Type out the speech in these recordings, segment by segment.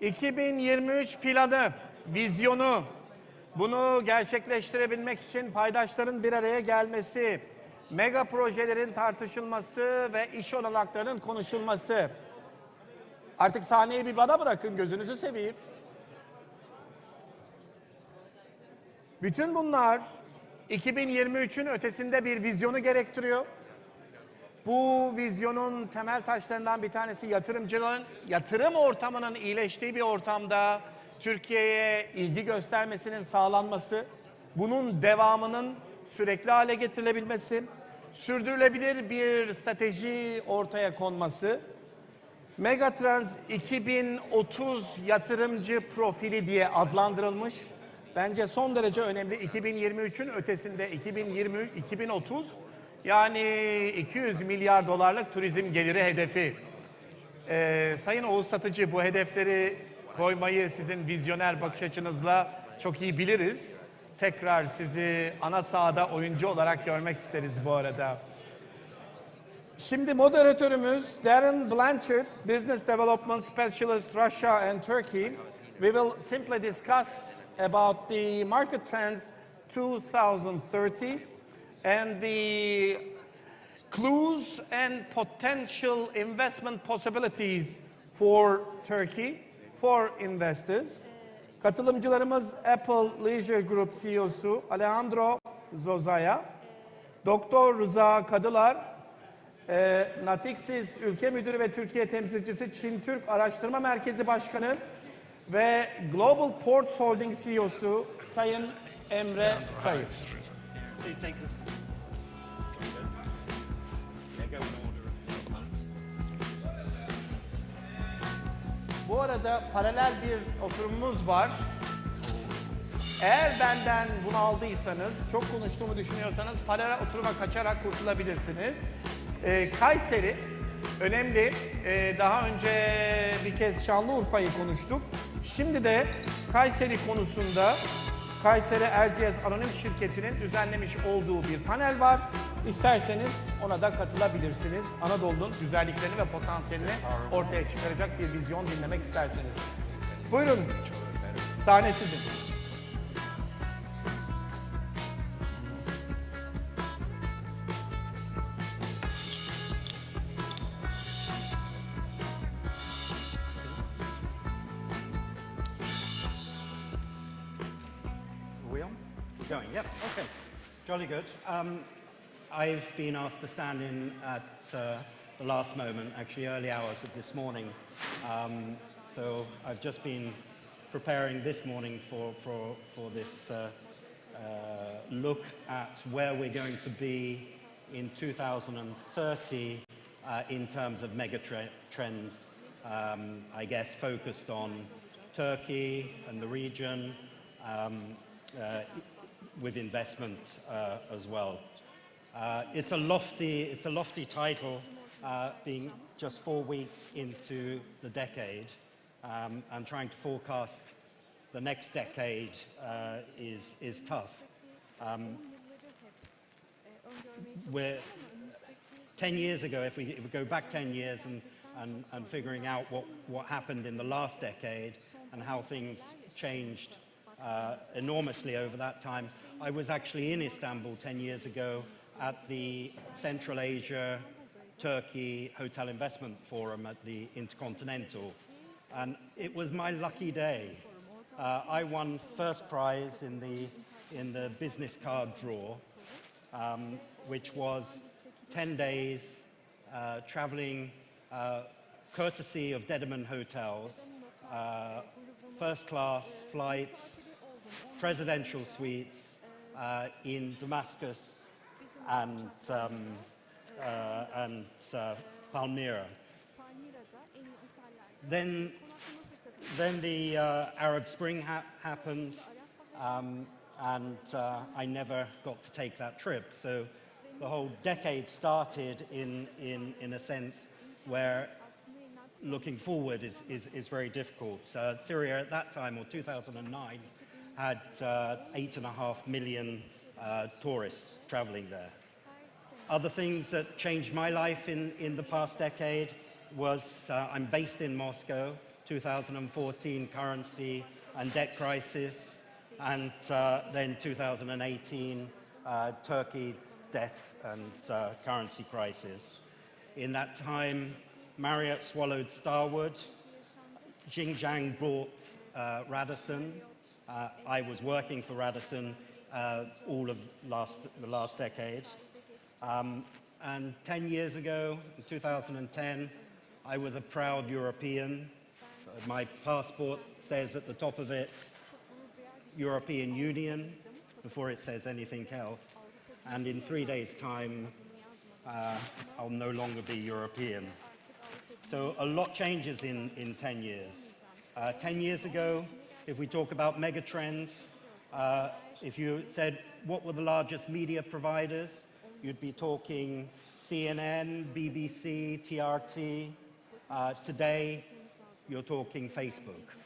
2023 planı, vizyonu, bunu gerçekleştirebilmek için paydaşların bir araya gelmesi, mega projelerin tartışılması ve iş olanaklarının konuşulması. Artık sahneyi bir bana bırakın, gözünüzü seveyim. Bütün bunlar 2023'ün ötesinde bir vizyonu gerektiriyor. Bu vizyonun temel taşlarından bir tanesi yatırımcıların yatırım ortamının iyileştiği bir ortamda Türkiye'ye ilgi göstermesinin sağlanması, bunun devamının sürekli hale getirilebilmesi, sürdürülebilir bir strateji ortaya konması, Megatrends 2030 yatırımcı profili diye adlandırılmış. Bence son derece önemli. 2023'ün ötesinde 2030 yani 200 milyar dolarlık turizm geliri hedefi. Sayın Oğuz Satıcı, bu hedefleri koymayı sizin vizyoner bakış açınızla çok iyi biliriz. Tekrar sizi ana sahada oyuncu olarak görmek isteriz bu arada. Şimdi moderatörümüz Darren Blanchard, Business Development Specialist Russia and Turkey. We will simply discuss about the market trends 2030 and the clues and potential investment possibilities for Turkey, for investors. Katılımcılarımız Apple Leisure Group CEO'su Alejandro Zozaya, Doktor Rıza Kadılar, Natixis Ülke Müdürü ve Türkiye Temsilcisi Çin Türk Araştırma Merkezi Başkanı ve Global Ports Holding CEO'su Sayın Emre Sayıt. Bu arada paralel bir oturumumuz var. Eğer benden bunu aldıysanız, çok konuştuğumu düşünüyorsanız paralel oturuma kaçarak kurtulabilirsiniz. Kayseri önemli. Daha önce bir kez Şanlıurfa'yı konuştuk. Şimdi de Kayseri konusunda Kayseri Erciyes Anonim Şirketi'nin düzenlemiş olduğu bir panel var. İsterseniz ona da katılabilirsiniz. Anadolu'nun güzelliklerini ve potansiyelini ortaya çıkaracak bir vizyon dinlemek isterseniz. Buyurun, sahne sizin. Going, yep, okay. Jolly good. I've been asked to stand in at the last moment, actually early hours of this morning. So I've just been preparing this morning for this look at where we're going to be in 2030 in terms of mega trends, I guess focused on Turkey and the region, with investment as well. It's a lofty title, being just 4 weeks into the decade, and trying to forecast the next decade is tough. We're 10 years ago, if we go back 10 years and figuring out what happened in the last decade and how things changed enormously over that time. I was actually in Istanbul 10 years ago at the Central Asia Turkey Hotel Investment Forum at the Intercontinental, and it was my lucky day. I won first prize in the business card draw, which was 10 days traveling courtesy of Dedeman Hotels, first class flights, presidential suites in Damascus and Palmyra. Then the Arab Spring happened, and I never got to take that trip. So the whole decade started in a sense where looking forward is very difficult. Syria at that time, or 2009, had 8.5 million tourists traveling there. Other things that changed my life in the past decade was I'm based in Moscow. 2014 currency and debt crisis, and then 2018 Turkey debt and currency crisis. In that time, Marriott swallowed Starwood, Xinjiang bought Radisson. I was working for Radisson all of the last decade. And 10 years ago, in 2010, I was a proud European. My passport says at the top of it, European Union, before it says anything else. And in 3 days' time, I'll no longer be European. So a lot changes in 10 years. 10 years ago, if we talk about megatrends, if you said what were the largest media providers, you'd be talking CNN, BBC, TRT. Today, you're talking Facebook.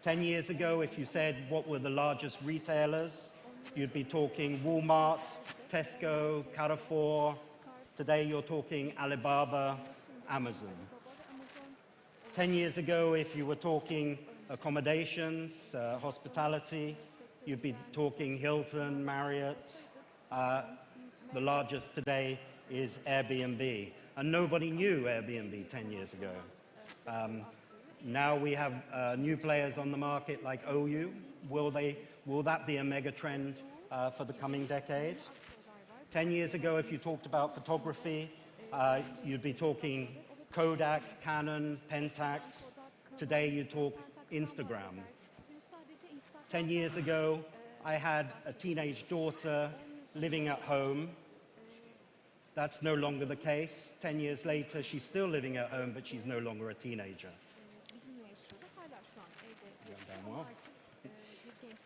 10 years ago, if you said what were the largest retailers, you'd be talking Walmart, Tesco, Carrefour. Today, you're talking Alibaba, Amazon. 10 years ago, if you were talking accommodations, hospitality, you'd be talking Hilton, Marriott. The largest today is Airbnb. And nobody knew Airbnb 10 years ago. Now we have new players on the market like OU. Will that be a mega trend for the coming decade? 10 years ago, if you talked about photography, you'd be talking Kodak, Canon, Pentax. Today you talk Instagram. 10 years ago, I had a teenage daughter living at home. That's no longer the case. 10 years later, she's still living at home, but she's no longer a teenager.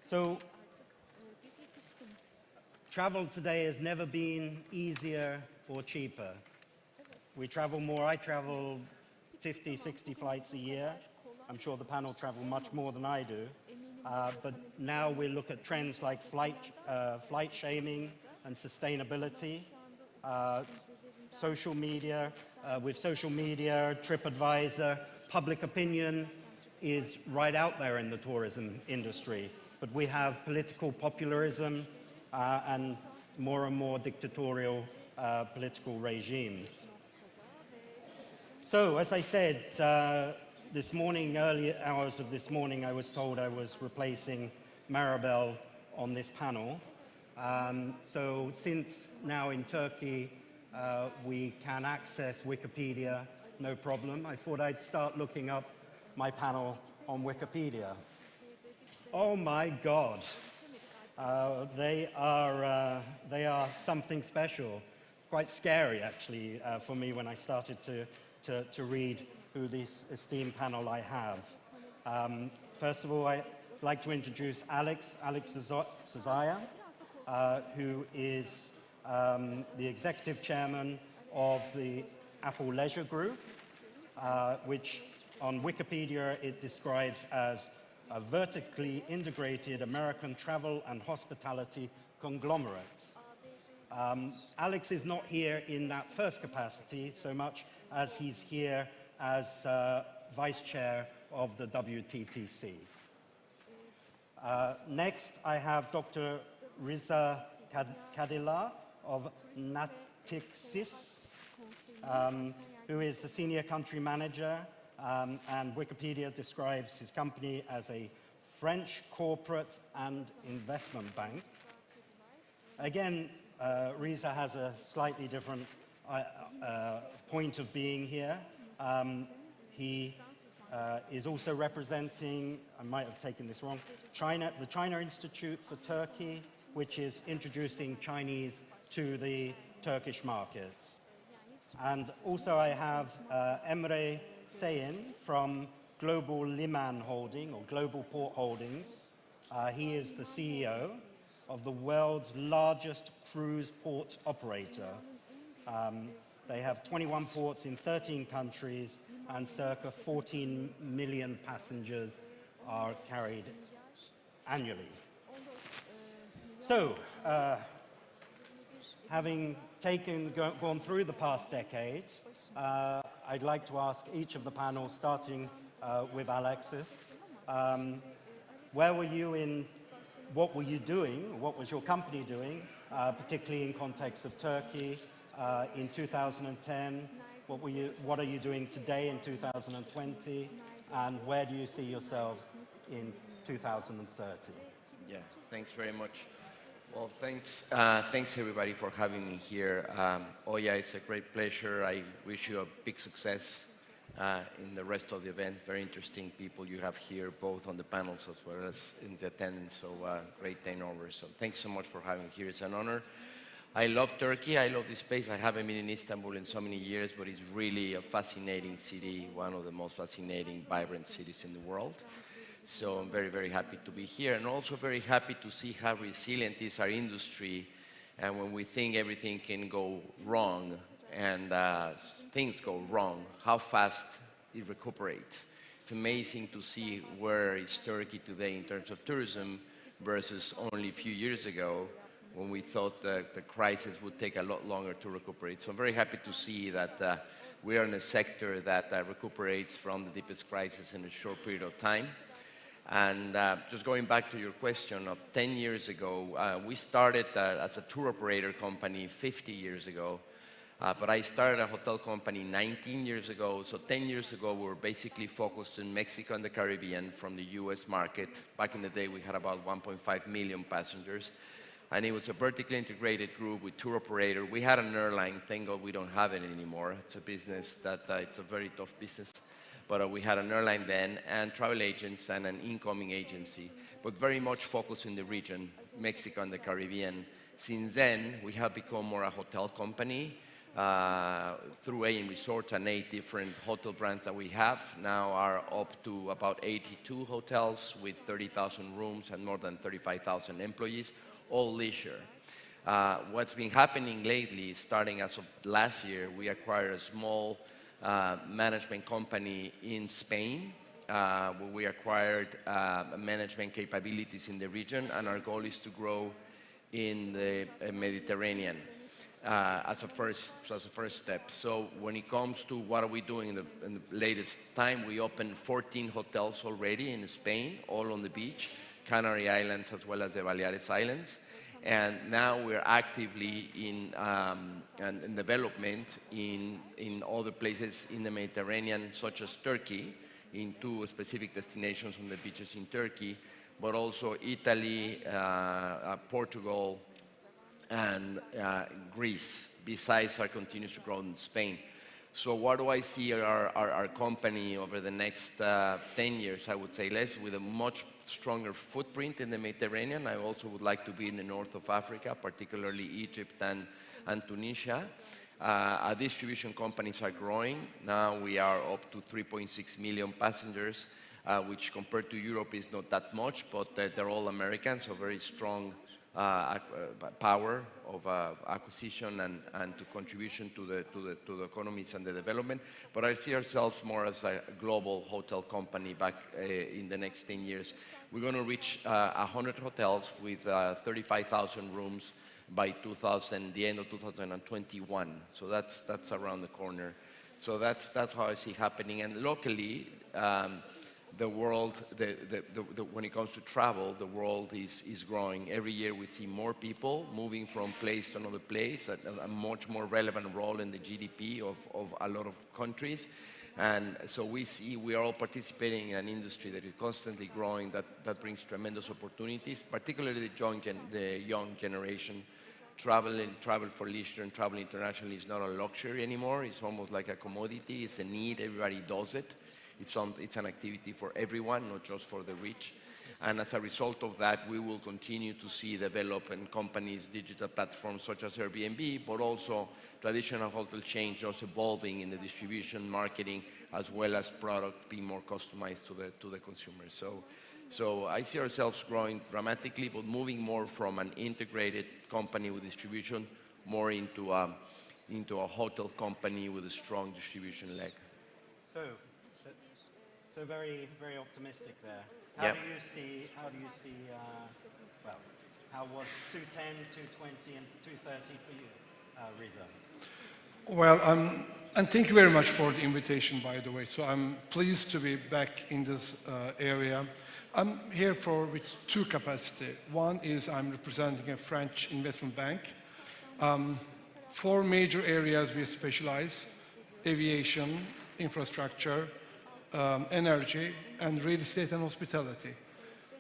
So, travel today has never been easier or cheaper. We travel more. I travel 50, 60 flights a year. I'm sure the panel travel much more than I do. But now we look at trends like flight shaming and sustainability. Social media, with social media, TripAdvisor, public opinion is right out there in the tourism industry. But we have political popularism and more dictatorial political regimes. So, as I said, this morning, early hours of this morning, I was told I was replacing Maribel on this panel. So since now in Turkey, we can access Wikipedia, no problem, I thought I'd start looking up my panel on Wikipedia. Oh my God, they are something special. Quite scary, actually, for me when I started to read who this esteemed panel I have. First of all, I'd like to introduce Alex Sazaya, who is the executive chairman of the Apple Leisure Group, which on Wikipedia it describes as a vertically integrated American travel and hospitality conglomerate. Alex is not here in that first capacity so much as he's here as vice chair of the WTTC. Next, I have Dr. Riza Kadila of Natixis, who is the senior country manager, and Wikipedia describes his company as a French corporate and investment bank. Again, Riza has a slightly different point of being here. He is also representing, I might have taken this wrong, the China Institute for Turkey, which is introducing Chinese to the Turkish market. And also I have Emre Sayın from Global Liman Holding, or Global Port Holdings. He is the CEO of the world's largest cruise port operator. They have 21 ports in 13 countries, and circa 14 million passengers are carried annually. So, having gone through the past decade, I'd like to ask each of the panel, starting with Alexis. Where were you in, what were you doing, what was your company doing, particularly in context of Turkey in 2010? What are you doing today in 2020? And where do you see yourselves in 2030? Yeah, thanks very much. Well, thanks everybody for having me here. Oya, it's a great pleasure. I wish you a big success in the rest of the event. Very interesting people you have here, both on the panels as well as in the attendance. So great turnover. So thanks so much for having me here. It's an honor. I love Turkey. I love this place. I haven't been in Istanbul in so many years, but it's really a fascinating city, one of the most fascinating, vibrant cities in the world. So I'm very, very happy to be here, and also very happy to see how resilient is our industry. And when we think everything can go wrong, and things go wrong, how fast it recuperates. It's amazing to see where is Turkey today in terms of tourism versus only a few years ago when we thought that the crisis would take a lot longer to recuperate. So I'm very happy to see that we are in a sector that recuperates from the deepest crisis in a short period of time. And just going back to your question of 10 years ago, we started as a tour operator company 50 years ago, but I started a hotel company 19 years ago. So 10 years ago, we were basically focused in Mexico and the Caribbean from the US market. Back in the day, we had about 1.5 million passengers. And it was a vertically integrated group with tour operator. We had an airline. Thank God we don't have it anymore. It's a business that, it's a very tough business. But we had an airline then, and travel agents and an incoming agency, but very much focused in the region, Mexico and the Caribbean. Since then, we have become more a hotel company through AM Resorts and 8 different hotel brands that we have. Now are up to about 82 hotels with 30,000 rooms and more than 35,000 employees, all leisure. What's been happening lately, starting as of last year, we acquired a small management company in Spain, where we acquired management capabilities in the region, and our goal is to grow in the Mediterranean as a first step. So when it comes to what are we doing in the latest time, we opened 14 hotels already in Spain, all on the beach, Canary Islands as well as the Balearic Islands. And now we're actively in development in other places in the Mediterranean, such as Turkey, in 2 specific destinations on the beaches in Turkey, but also Italy, Portugal, and Greece, besides our continues to grow in Spain. So what do I see our company over the next 10 years, I would say less, with a much stronger footprint in the Mediterranean. I also would like to be in the north of Africa, particularly Egypt and Tunisia. Our distribution companies are growing. Now we are up to 3.6 million passengers, which compared to Europe is not that much, but they're all Americans, so very strong power of acquisition and to contribution to the economies and the development. But I see ourselves more as a global hotel company back in the next 10 years. We're going to reach 100 hotels with 35,000 rooms by the end of 2021. So that's around the corner. So that's how I see happening. And locally, the world, when it comes to travel, the world is growing. Every year we see more people moving from place to another place, a much more relevant role in the GDP of a lot of countries. And so we are all participating in an industry that is constantly growing, that brings tremendous opportunities, particularly the young generation. Travel for leisure and travel internationally is not a luxury anymore. It's almost like a commodity. It's a need. Everybody does it. It's an activity for everyone, not just for the rich. And as a result of that, we will continue to see development companies, digital platforms such as Airbnb, but also traditional hotel chains just evolving in the distribution, marketing, as well as product being more customized to the consumer. So I see ourselves growing dramatically, but moving more from an integrated company with distribution more into a hotel company with a strong distribution leg. So very, very optimistic there. How do you see, well, how was 210, 220, and 230 for you, Riza? Well, and thank you very much for the invitation, by the way. So I'm pleased to be back in this area. I'm here with two capacities. One is I'm representing a French investment bank. Four major areas we specialize: aviation, infrastructure, energy, and real estate and hospitality.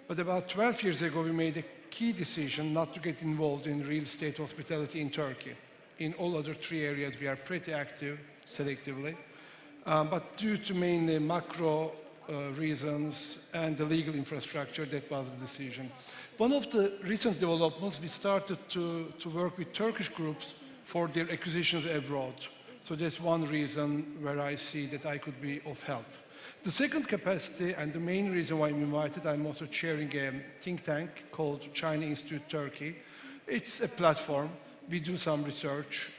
But about 12 years ago, we made a key decision not to get involved in real estate hospitality in Turkey. In all other three areas, we are pretty active selectively. But due to mainly macro reasons and the legal infrastructure, that was the decision. One of the recent developments, we started to work with Turkish groups for their acquisitions abroad. So that's one reason where I see that I could be of help. The second capacity, and the main reason why I'm invited, I'm also chairing a think tank called China Institute Turkey. It's a platform. We do some research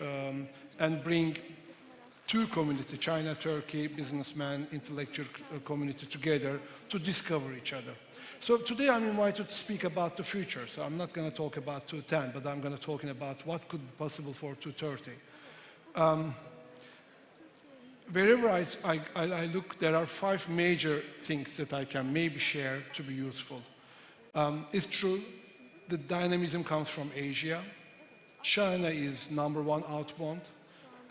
and bring two communities, China, Turkey, businessmen, intellectual community together to discover each other. So today I'm invited to speak about the future. So I'm not going to talk about 2010, but I'm going to talk about what could be possible for 2030. Wherever I look, there are five major things that I can maybe share to be useful. It's true, the dynamism comes from Asia. China is #1 outbound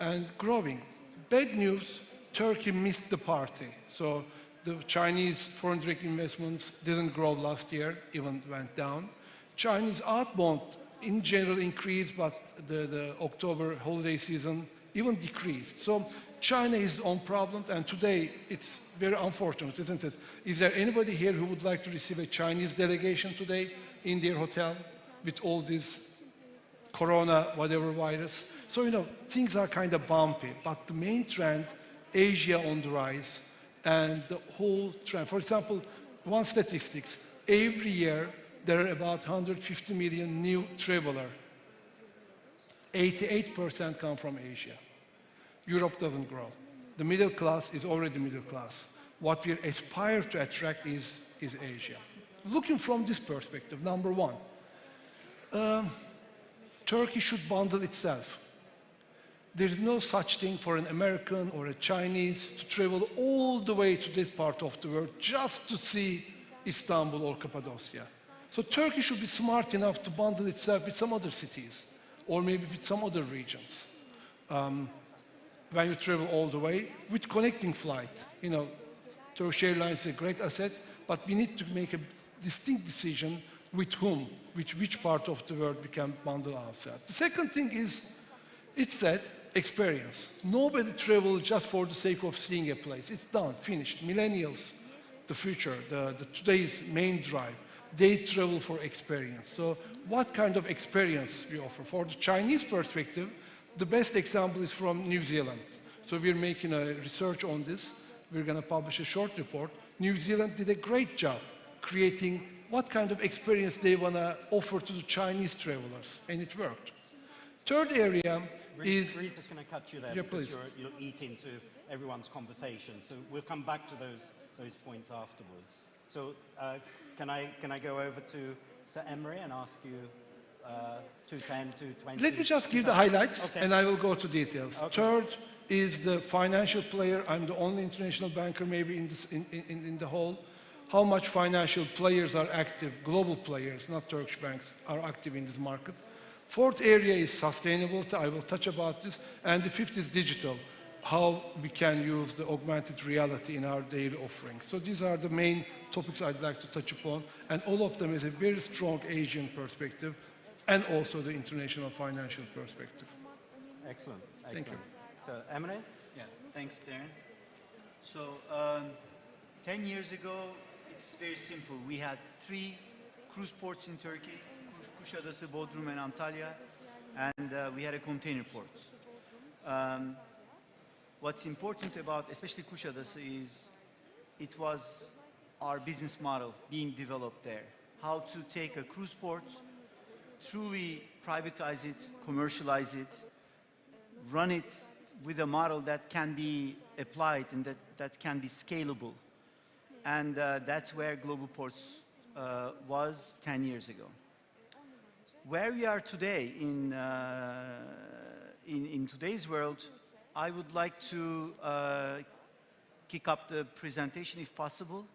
and growing. Bad news, Turkey missed the party. So the Chinese foreign direct investments didn't grow last year, even went down. Chinese outbound in general increased, but the October holiday season even decreased. So China is on problem, and today it's very unfortunate, isn't it? Is there anybody here who would like to receive a Chinese delegation today in their hotel with all this corona, whatever virus? So, things are kind of bumpy, but the main trend, Asia on the rise, and the whole trend. For example, one statistics, every year there are about 150 million new travelers. 88% come from Asia. Europe doesn't grow. The middle class is already middle class. What we aspire to attract is Asia. Looking from this perspective, #1, Turkey should bundle itself. There's no such thing for an American or a Chinese to travel all the way to this part of the world just to see Istanbul or Cappadocia. So Turkey should be smart enough to bundle itself with some other cities, or maybe with some other regions. When you travel all the way, with connecting flight. Turkish Airlines is a great asset, but we need to make a distinct decision with whom, which part of the world we can bundle ourselves. The second thing is, it's that experience. Nobody travels just for the sake of seeing a place. It's done, finished. Millennials, the future, today's main drive, they travel for experience. So what kind of experience we offer? For the Chinese perspective, the best example is from New Zealand. So we're making a research on this. We're going to publish a short report. New Zealand did a great job creating what kind of experience they want to offer to the Chinese travelers, and it worked. Third area is... Risa, can I cut you there? Yeah, because please. you'll eat into everyone's conversation. So we'll come back to those points afterwards. So can I go over to Emery and ask you 210, 220? Let me just give the highlights, Okay. and I will go to details. Okay. Third is the financial player. I'm the only international banker maybe in the whole. How much financial players are active, global players, not Turkish banks, are active in this market. Fourth area is sustainability. I will touch about this. And the fifth is digital, how we can use the augmented reality in our daily offerings. So these are the main topics I'd like to touch upon, and all of them is a very strong Asian perspective and also the international financial perspective. Excellent. Thank you. So, Emre? Yeah, thanks, Darren. So, 10 years ago, it's very simple. We had 3 cruise ports in Turkey, Kuşadası, Bodrum, and Antalya, and we had a container port. What's important about, especially Kuşadası, is it was our business model being developed there. How to take a cruise port, truly privatize it, commercialize it, run it with a model that can be applied and that can be scalable. And that's where Global Ports was 10 years ago. Where we are today in today's world, I would like to kick up the presentation if possible.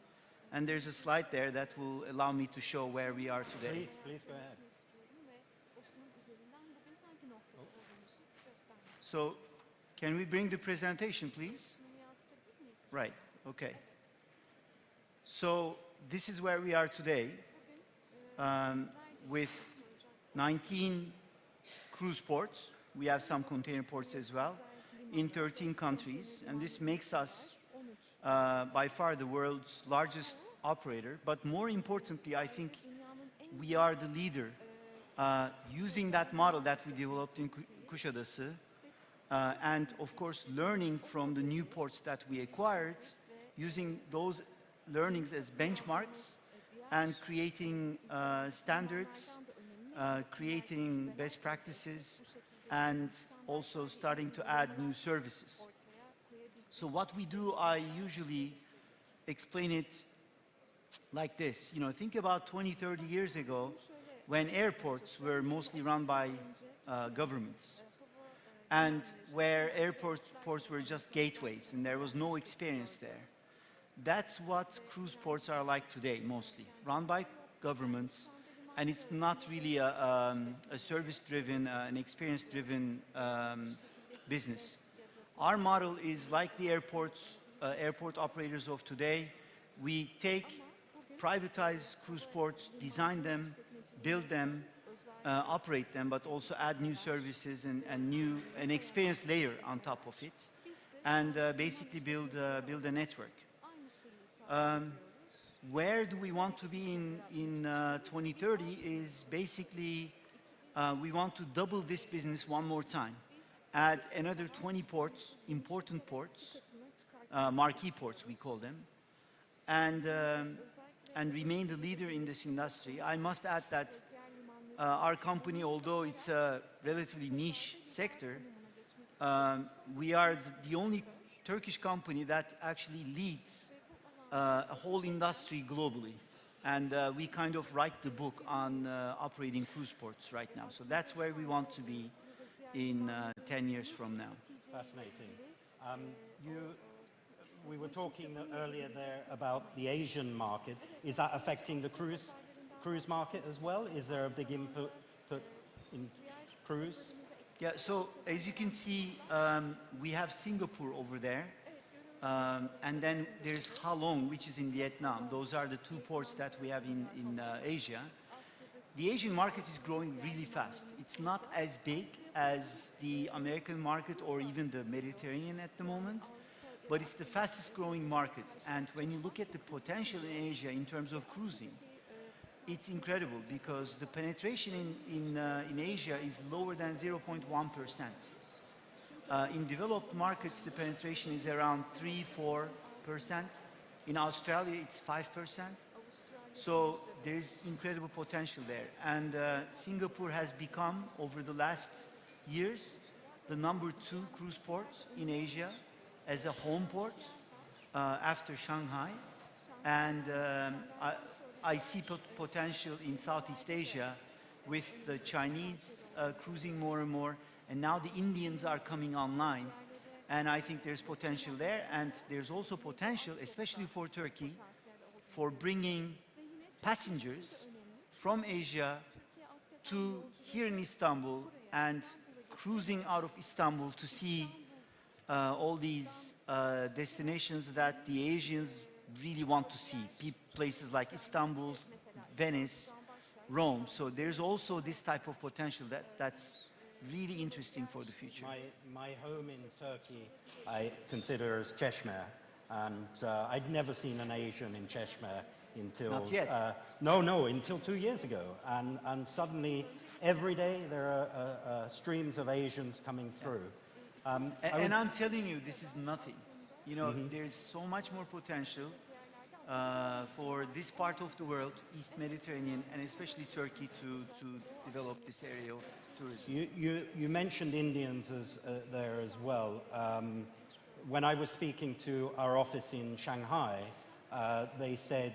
And there's a slide there that will allow me to show where we are today. Please go ahead. So, can we bring the presentation, please? Right, okay. So, this is where we are today, with 19 cruise ports. We have some container ports as well, in 13 countries. And this makes us, by far, the world's largest operator. But more importantly, I think we are the leader, using that model that we developed in Kuşadası, and of course learning from the new ports that we acquired, using those learnings as benchmarks and creating standards, creating best practices, and also starting to add new services. So what we do, I usually explain it like this. You know, think about 20, 30 years ago when airports were mostly run by governments, and where airports were just gateways and there was no experience there. That's what cruise ports are like today, mostly run by governments, and it's not really a service-driven, an experience-driven business. Our model is like the airport operators of today. We take privatized cruise ports, design them, build them, operate them, but also add new services and an experience layer on top of it, and basically build a network. Where do we want to be in 2030 is basically we want to double this business one more time, add another 20 ports, important ports, marquee ports we call them, and remain the leader in this industry. I must add that our company, although it's a relatively niche sector, we are the only Turkish company that actually leads a whole industry globally. And we kind of write the book on operating cruise ports right now. So that's where we want to be in 10 years from now. Fascinating. We were talking earlier there about the Asian market. Is that affecting the cruise market as well? Is there a big input in cruise? Yeah, so as you can see, we have Singapore over there. And then there's Ha Long, which is in Vietnam. Those are the two ports that we have in Asia. The Asian market is growing really fast. It's not as big as the American market or even the Mediterranean at the moment, but it's the fastest growing market. And when you look at the potential in Asia in terms of cruising, it's incredible because the penetration in Asia is lower than 0.1%. In developed markets, the penetration is around 3-4%. In Australia, it's 5%. So there's incredible potential there. And Singapore has become, over the last years, the #2 cruise port in Asia as a home port after Shanghai. And I see potential in Southeast Asia with the Chinese cruising more and more. And now the Indians are coming online. And I think there's potential there. And there's also potential, especially for Turkey, for bringing passengers from Asia to here in Istanbul and cruising out of Istanbul to see all these destinations that the Asians really want to see. Places like Istanbul, Venice, Rome. So there's also this type of potential that's really interesting for the future. My home in Turkey, I consider as Cheshire, and I'd never seen an Asian in Cheshire until... Not yet. Until 2 years ago. And suddenly, every day, there are streams of Asians coming through. And I'm telling you, this is nothing. You know, there's so much more potential for this part of the world, East Mediterranean, and especially Turkey, to develop this area of tourism. You mentioned Indians there as well. When I was speaking to our office in Shanghai, they said,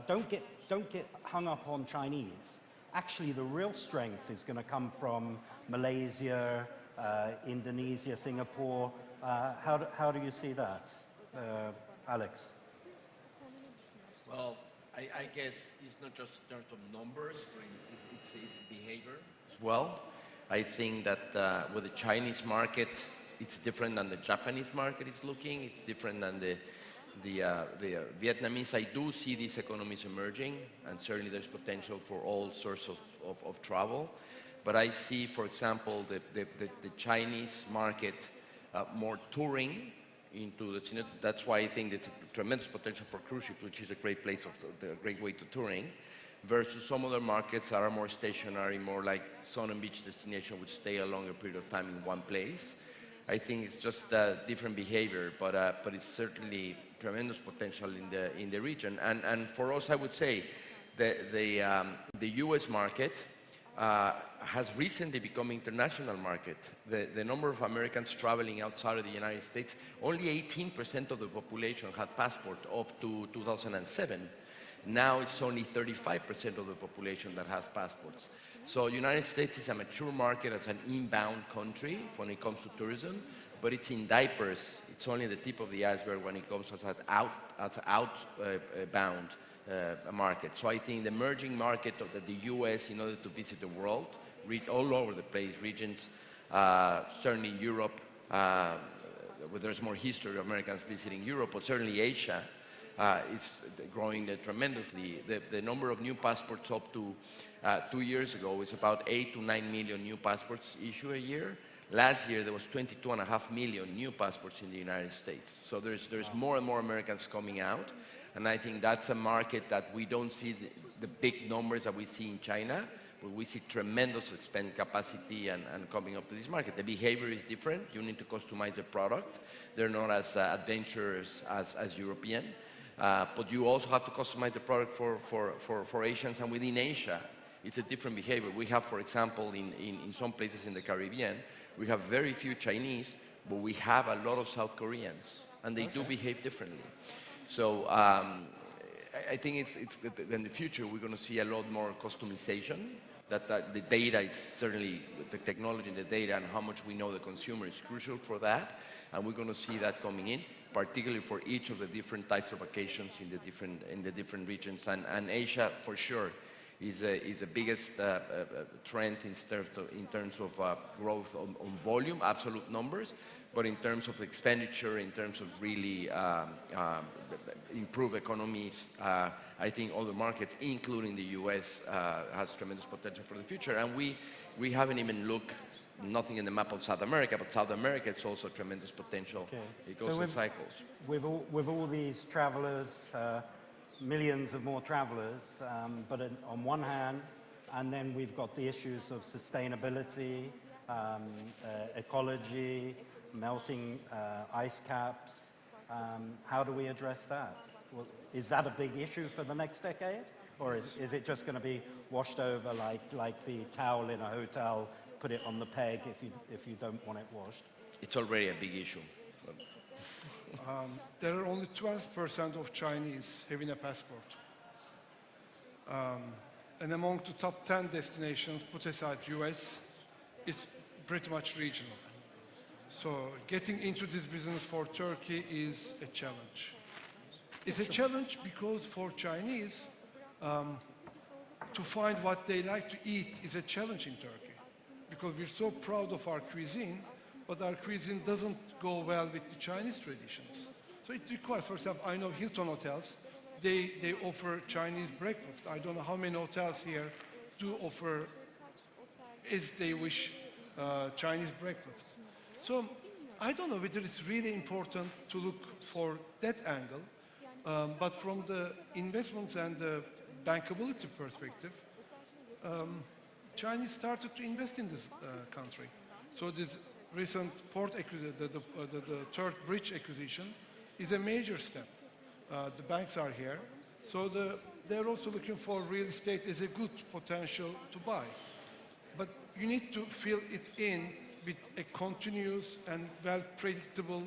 don't get hung up on Chinese. Actually, the real strength is going to come from Malaysia, Indonesia, Singapore. How do you see that, Alex? Well, I guess it's not just in terms of numbers, but it's behavior as well. I think that with the Chinese market, it's different than the Japanese market is looking. It's different than the Vietnamese. I do see these economies emerging, and certainly there's potential for all sorts of travel. But I see, for example, the Chinese market more touring into the. That's why I think it's a tremendous potential for cruise ships, which is a great place a great way to touring, versus some other markets that are more stationary, more like sun and beach destination, which stay a longer period of time in one place. I think it's just different behavior, but it's certainly tremendous potential in the region. And for us, I would say the U.S. market has recently become international market. The number of Americans traveling outside of the United States, only 18% of the population had passport up to 2007. Now it's only 35% of the population that has passports. So United States is a mature market as an inbound country when it comes to tourism, but it's in diapers. It's only the tip of the iceberg when it comes as an outbound market. So I think the emerging market of the US, in order to visit the world, all over the place, regions, certainly Europe, where there's more history of Americans visiting Europe, but certainly Asia, is growing tremendously. The number of new passports up to 2 years ago is about 8 to 9 million new passports issued a year. Last year, there was 22.5 million new passports in the United States. So there's more and more Americans coming out. And I think that's a market that we don't see the big numbers that we see in China, but we see tremendous expand capacity and coming up to this market. The behavior is different. You need to customize the product. They're not as adventurous as European. But you also have to customize the product for Asians, and within Asia, it's a different behavior. We have, for example, in some places in the Caribbean, we have very few Chinese, but we have a lot of South Koreans, and they do behave differently. So I think in the future, we're going to see a lot more customization. That the data, it's certainly the technology and the data and how much we know the consumer is crucial for that. And we're going to see that coming in, particularly for each of the different types of occasions in the different regions. And Asia, for sure, is the biggest trend in terms of growth on volume, absolute numbers, but in terms of expenditure, in terms of really improve economies, I think other markets, including the U.S., has tremendous potential for the future. And we haven't even looked nothing in the map of South America, but South America, it's also tremendous potential. Okay. It goes in cycles. With all these travelers, millions of more travelers, but on one hand, and then we've got the issues of sustainability, ecology, melting ice caps. How do we address that? Well, is that a big issue for the next decade? Or is it just going to be washed over like the towel in a hotel, put it on the peg if you don't want it washed? It's already a big issue. There are only 12% of Chinese having a passport. And among the top 10 destinations, put aside US, it's pretty much regional. So getting into this business for Turkey is a challenge. It's a challenge because for Chinese, to find what they like to eat is a challenge in Turkey. Because we're so proud of our cuisine, but our cuisine doesn't go well with the Chinese traditions. So it requires, for example, I know Hilton hotels, they offer Chinese breakfast. I don't know how many hotels here do offer, if they wish, Chinese breakfast. So I don't know whether it's really important to look for that angle, but from the investments and the bankability perspective, Chinese started to invest in this country. So this recent port acquisition, the third bridge acquisition, is a major step. The banks are here, so they're also looking for real estate as a good potential to buy. But you need to fill it in with a continuous and well-predictable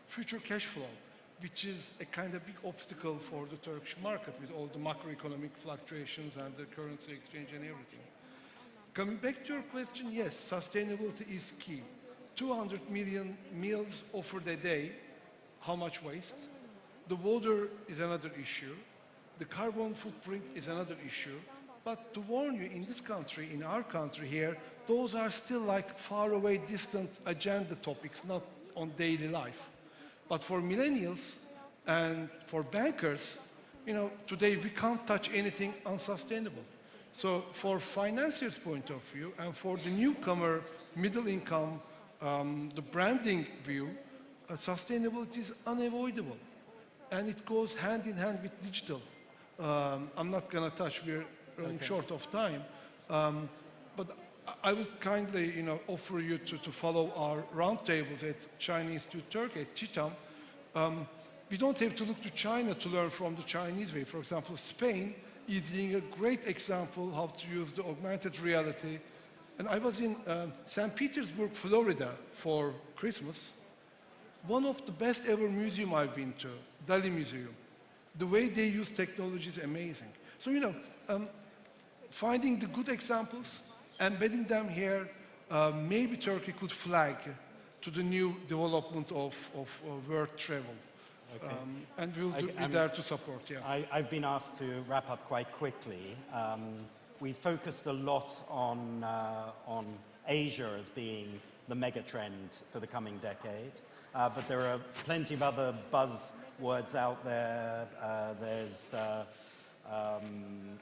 future cash flow, which is a kind of big obstacle for the Turkish market with all the macroeconomic fluctuations and the currency exchange and everything. Coming back to your question, yes, sustainability is key. 200 million meals offered a day, how much waste? The water is another issue. The carbon footprint is another issue. But to warn you, in this country, in our country here, those are still like far away, distant agenda topics, not on daily life. But for millennials and for bankers, you know, today we can't touch anything unsustainable. So for financiers' point of view and for the newcomer, middle income, the branding view, sustainability is unavoidable. And it goes hand in hand with digital. I'm not going to touch, we're running short of time. But I would kindly, you know, offer you to follow our roundtables at China Institute Turkey, at TITAM. We don't have to look to China to learn from the Chinese way. For example, Spain is being a great example how to use the augmented reality. And I was in St. Petersburg, Florida for Christmas. One of the best ever museum I've been to, Dali Museum. The way they use technology is amazing. So, you know, finding the good examples, embedding them here, maybe Turkey could flag to the new development of world travel. Okay. And we'll be there to support, yeah. I've been asked to wrap up quite quickly. We focused a lot on Asia as being the mega trend for the coming decade. But there are plenty of other buzzwords out there. There's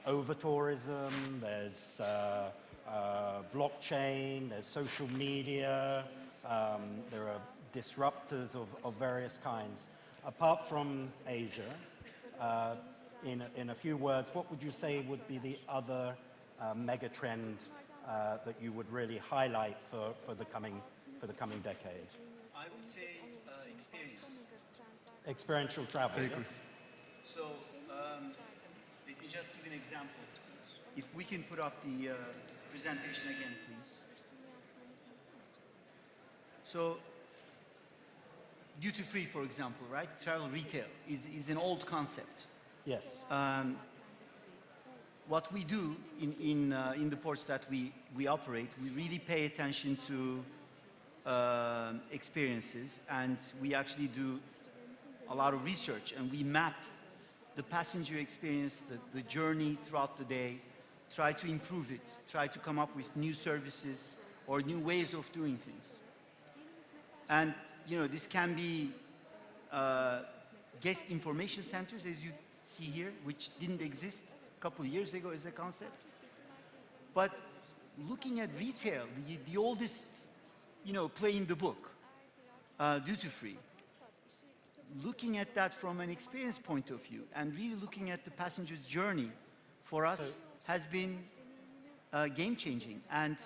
over-tourism, there's blockchain, there's social media, there are disruptors of various kinds. Apart from Asia, in a few words, what would you say would be the other mega trend that you would really highlight for the coming decade? I would say experience. Experiential travel. Yes? So let me just give an example. If we can put up the presentation again, please. So duty-free, for example, right? Travel retail is an old concept. Yes. What we do in the ports that we operate, we really pay attention to experiences, and we actually do a lot of research, and we map the passenger experience, the journey throughout the day, try to improve it, try to come up with new services or new ways of doing things. And, you know, this can be guest information centers, as you see here, which didn't exist a couple of years ago as a concept. But looking at retail, the oldest, you know, play in the book, duty-free, looking at that from an experience point of view and really looking at the passenger's journey for us has been game-changing. And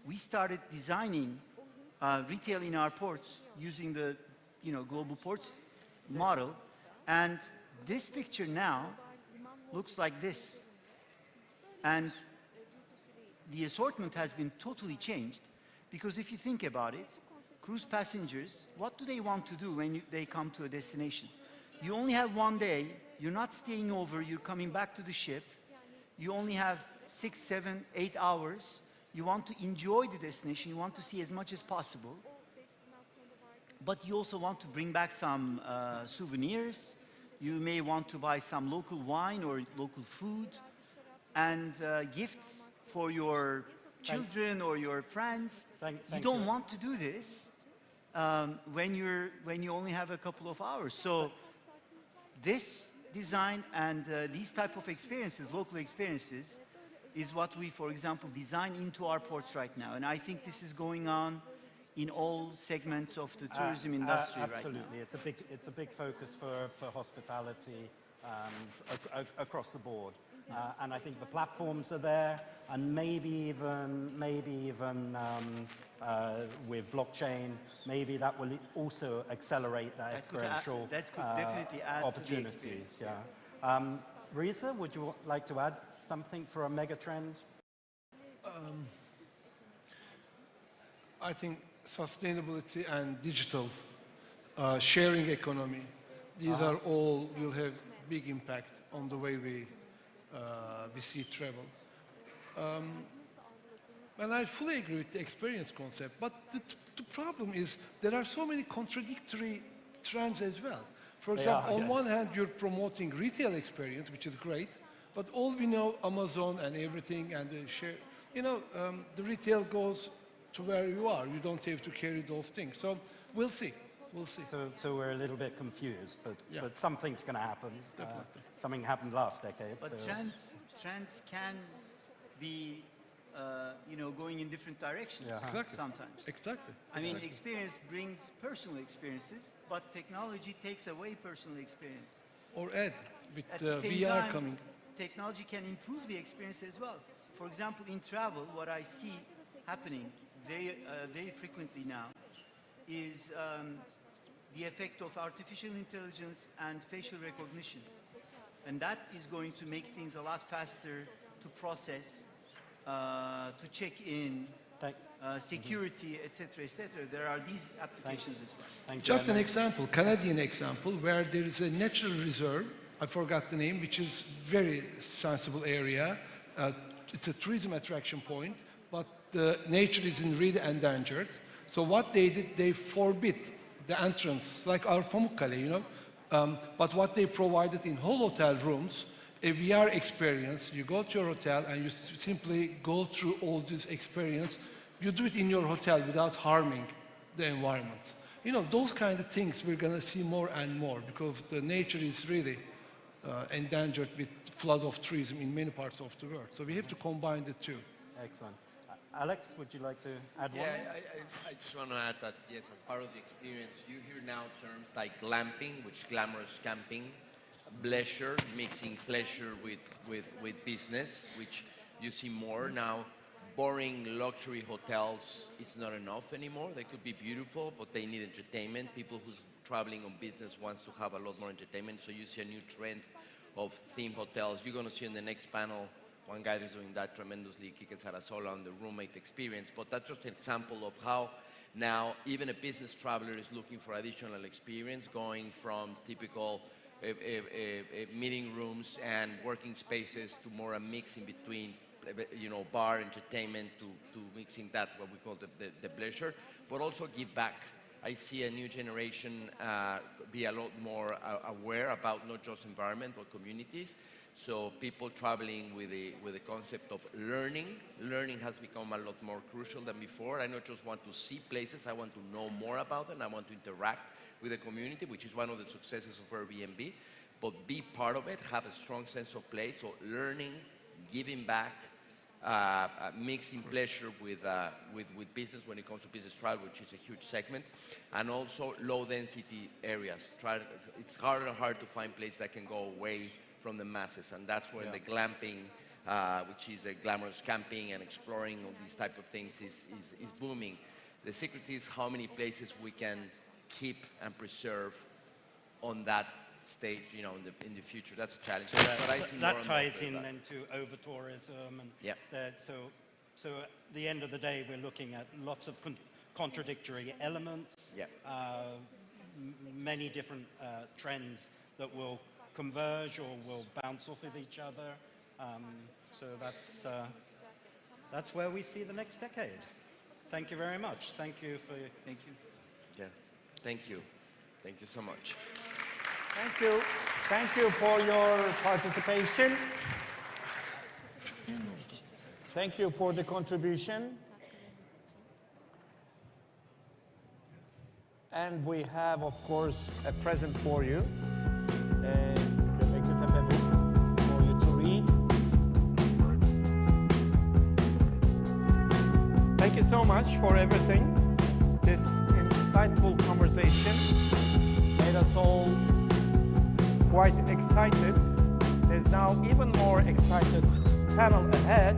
we started designing retail in our ports using the, you know, global ports model. And this picture now looks like this. And the assortment has been totally changed, because if you think about it, cruise passengers, what do they want to do when they come to a destination? You only have one day, you're not staying over, you're coming back to the ship, you only have 6, 7, 8 hours, you want to enjoy the destination, you want to see as much as possible, but you also want to bring back some souvenirs, you may want to buy some local wine or local food, and gifts for your children or your friends. You don't want to do this when you only have a couple of hours. So this design and these type of experiences, local experiences, is what we, for example, design into our ports right now. And I think this is going on in all segments of the tourism industry right now. Absolutely, it's a big focus for hospitality across the board. And I think the platforms are there, and maybe even with blockchain, maybe that will also accelerate that experiential that could definitely add opportunities. to the experience. Yeah. Risa, would you like to add something for a mega trend? I think sustainability and digital sharing economy, these are all will have big impact on the way we see travel. And I fully agree with the experience concept, but the problem is there are so many contradictory trends as well. For example, on one hand, you're promoting retail experience, which is great, but all we know, Amazon and everything and the share, the retail goes to where you are. You don't have to carry those things. So we'll see. We'll see. So we're a little bit confused, Yeah. but something's going to happen. Something happened last decade. But so. trends can be, going in different directions Exactly. sometimes. Exactly. I mean, experience brings personal experiences, but technology takes away personal experience. Or Ed, with At the same VR time, coming. technology can improve the experience as well. For example, in travel, what I see happening very frequently now is the effect of artificial intelligence and facial recognition. And that is going to make things a lot faster to process, to check in, security, etc., etc. There are these applications as well. Thank you. Just an example, Canadian example, where there is a natural reserve, I forgot the name, which is very sensible area. It's a tourism attraction point, but the nature is really endangered. So what they did, they forbid the entrance, like our Pamukkale, but what they provided in whole hotel rooms, a VR experience. You go to your hotel and you simply go through all this experience. You do it in your hotel without harming the environment. Those kind of things we're going to see more and more because the nature is really endangered with flood of tourism in many parts of the world. So we have to combine the two. Excellent. Alex, would you like to add one? I just want to add that, yes, as part of the experience, you hear now terms like glamping, which glamorous camping, bleisure, mixing pleasure with business, which you see more now. Boring luxury hotels is not enough anymore. They could be beautiful, but they need entertainment. People who's traveling on business wants to have a lot more entertainment, so you see a new trend of theme hotels. You're going to see in the next panel one guy is doing that tremendously, Kike Sarasola, on the roommate experience. But that's just an example of how now even a business traveler is looking for additional experience, going from typical meeting rooms and working spaces to more a mix in between, bar entertainment to mixing that, what we call the pleasure, but also give back. I see a new generation be a lot more aware about not just environment, but communities. So people traveling with the concept of learning. Learning has become a lot more crucial than before. I not just want to see places, I want to know more about them. I want to interact with the community, which is one of the successes of Airbnb, but be part of it, have a strong sense of place. So learning, giving back, mixing pleasure with business when it comes to business travel, which is a huge segment, and also low density areas. It's harder and harder to find places that can go away from the masses, and that's where the glamping, which is a glamorous camping and exploring all these type of things is booming. The secret is how many places we can keep and preserve on that stage, in the future. That's a challenge. So that ties in then to over-tourism. And so at the end of the day, we're looking at lots of contradictory elements, many different trends that will converge or will bounce off of each other. So that's where we see the next decade. Thank you very much. Thank you for... Thank you. Yeah, thank you. Thank you so much. Thank you. Thank you for your participation. Thank you for the contribution. And we have, of course, a present for you. For you to read. Thank you so much for everything. This insightful conversation made us all quite excited. There's now even more excited panel ahead.